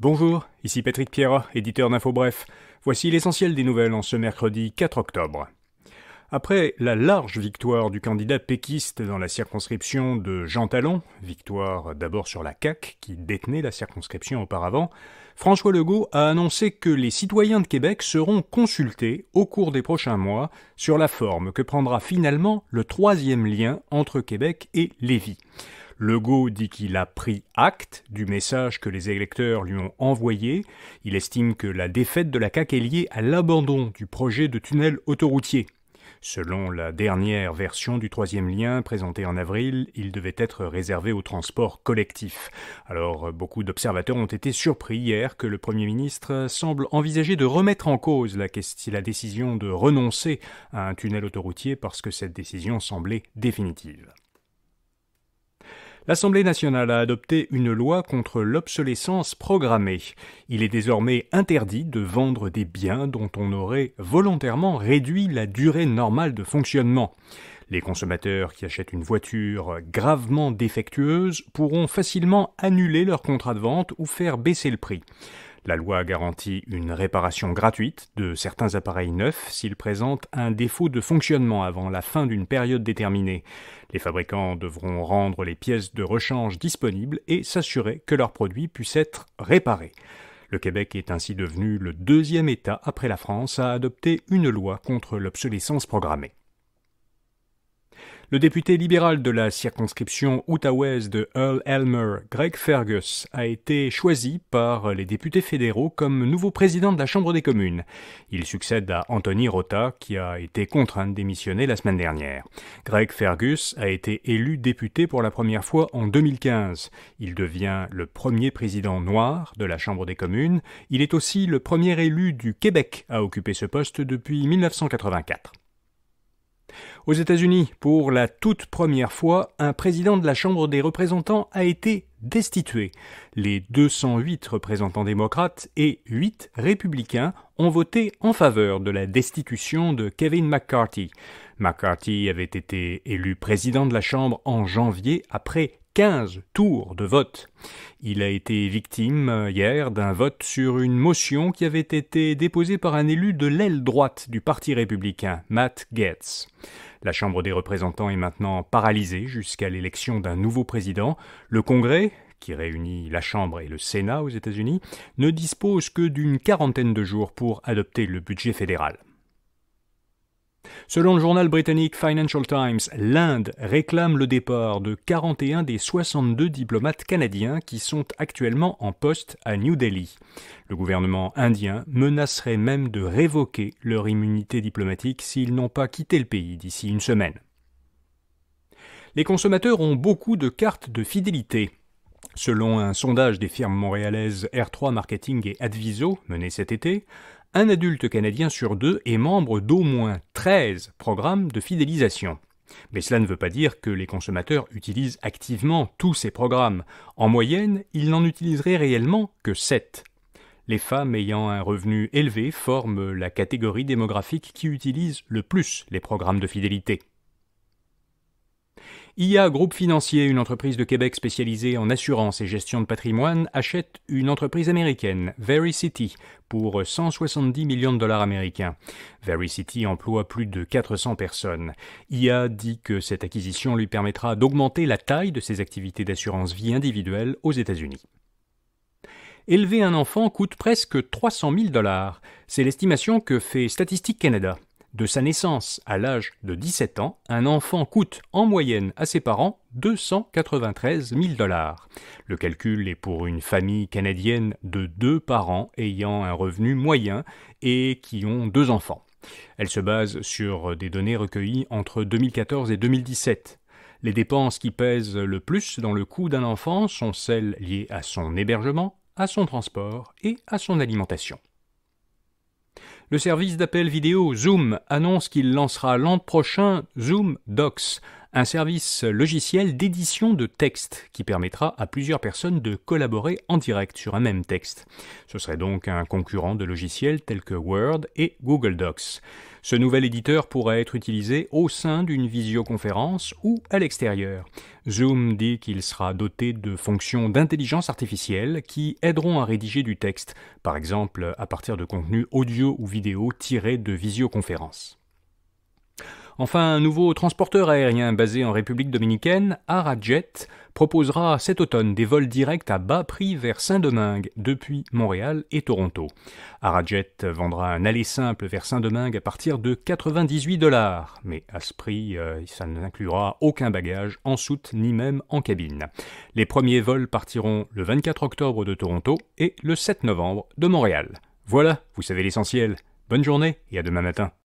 Bonjour, ici Patrick Pierrat, éditeur d'Info Bref. Voici l'essentiel des nouvelles en ce mercredi 4 octobre. Après la large victoire du candidat péquiste dans la circonscription de Jean Talon, victoire d'abord sur la CAQ qui détenait la circonscription auparavant, François Legault a annoncé que les citoyens de Québec seront consultés au cours des prochains mois sur la forme que prendra finalement le troisième lien entre Québec et Lévis. Legault dit qu'il a pris acte du message que les électeurs lui ont envoyé. Il estime que la défaite de la CAQ est liée à l'abandon du projet de tunnel autoroutier. Selon la dernière version du troisième lien présentée en avril, il devait être réservé au transport collectif. Alors, beaucoup d'observateurs ont été surpris hier que le Premier ministre semble envisager de remettre en cause la décision de renoncer à un tunnel autoroutier parce que cette décision semblait définitive. L'Assemblée nationale a adopté une loi contre l'obsolescence programmée. Il est désormais interdit de vendre des biens dont on aurait volontairement réduit la durée normale de fonctionnement. Les consommateurs qui achètent une voiture gravement défectueuse pourront facilement annuler leur contrat de vente ou faire baisser le prix. La loi garantit une réparation gratuite de certains appareils neufs s'ils présentent un défaut de fonctionnement avant la fin d'une période déterminée. Les fabricants devront rendre les pièces de rechange disponibles et s'assurer que leurs produits puissent être réparés. Le Québec est ainsi devenu le deuxième État après la France à adopter une loi contre l'obsolescence programmée. Le député libéral de la circonscription outaouaise de Hull-Elmer, Greg Fergus, a été choisi par les députés fédéraux comme nouveau président de la Chambre des communes. Il succède à Anthony Rota, qui a été contraint de démissionner la semaine dernière. Greg Fergus a été élu député pour la première fois en 2015. Il devient le premier président noir de la Chambre des communes. Il est aussi le premier élu du Québec à occuper ce poste depuis 1984. Aux États-Unis, pour la toute première fois, un président de la Chambre des représentants a été destitué. Les 208 représentants démocrates et 8 républicains ont voté en faveur de la destitution de Kevin McCarthy. McCarthy avait été élu président de la Chambre en janvier après 15 tours de vote. Il a été victime hier d'un vote sur une motion qui avait été déposée par un élu de l'aile droite du Parti républicain, Matt Gaetz. La Chambre des représentants est maintenant paralysée jusqu'à l'élection d'un nouveau président. Le Congrès, qui réunit la Chambre et le Sénat aux États-Unis, ne dispose que d'une quarantaine de jours pour adopter le budget fédéral. Selon le journal britannique Financial Times, l'Inde réclame le départ de 41 des 62 diplomates canadiens qui sont actuellement en poste à New Delhi. Le gouvernement indien menacerait même de révoquer leur immunité diplomatique s'ils n'ont pas quitté le pays d'ici une semaine. Les consommateurs ont beaucoup de cartes de fidélité. Selon un sondage des firmes montréalaises R3 Marketing et Adviso mené cet été, un adulte canadien sur 2 est membre d'au moins 13 programmes de fidélisation. Mais cela ne veut pas dire que les consommateurs utilisent activement tous ces programmes. En moyenne, ils n'en utiliseraient réellement que 7. Les femmes ayant un revenu élevé forment la catégorie démographique qui utilise le plus les programmes de fidélité. IA Groupe Financier, une entreprise de Québec spécialisée en assurance et gestion de patrimoine, achète une entreprise américaine, Vericity, pour 170 millions de dollars américains. Vericity emploie plus de 400 personnes. IA dit que cette acquisition lui permettra d'augmenter la taille de ses activités d'assurance vie individuelle aux États-Unis. Élever un enfant coûte presque 300 000 dollars. C'est l'estimation que fait Statistique Canada. De sa naissance à l'âge de 17 ans, un enfant coûte en moyenne à ses parents 293 000 dollars. Le calcul est pour une famille canadienne de 2 parents ayant un revenu moyen et qui ont 2 enfants. Elle se base sur des données recueillies entre 2014 et 2017. Les dépenses qui pèsent le plus dans le coût d'un enfant sont celles liées à son hébergement, à son transport et à son alimentation. Le service d'appel vidéo Zoom annonce qu'il lancera l'an prochain Zoom Docs, un service logiciel d'édition de texte qui permettra à plusieurs personnes de collaborer en direct sur un même texte. Ce serait donc un concurrent de logiciels tels que Word et Google Docs. Ce nouvel éditeur pourrait être utilisé au sein d'une visioconférence ou à l'extérieur. Zoom dit qu'il sera doté de fonctions d'intelligence artificielle qui aideront à rédiger du texte, par exemple à partir de contenus audio ou vidéo tirés de visioconférences. Enfin, un nouveau transporteur aérien basé en République dominicaine, Arajet, proposera cet automne des vols directs à bas prix vers Saint-Domingue depuis Montréal et Toronto. Arajet vendra un aller simple vers Saint-Domingue à partir de 98$, mais à ce prix, ça n'inclura aucun bagage en soute ni même en cabine. Les premiers vols partiront le 24 octobre de Toronto et le 7 novembre de Montréal. Voilà, vous savez l'essentiel. Bonne journée et à demain matin.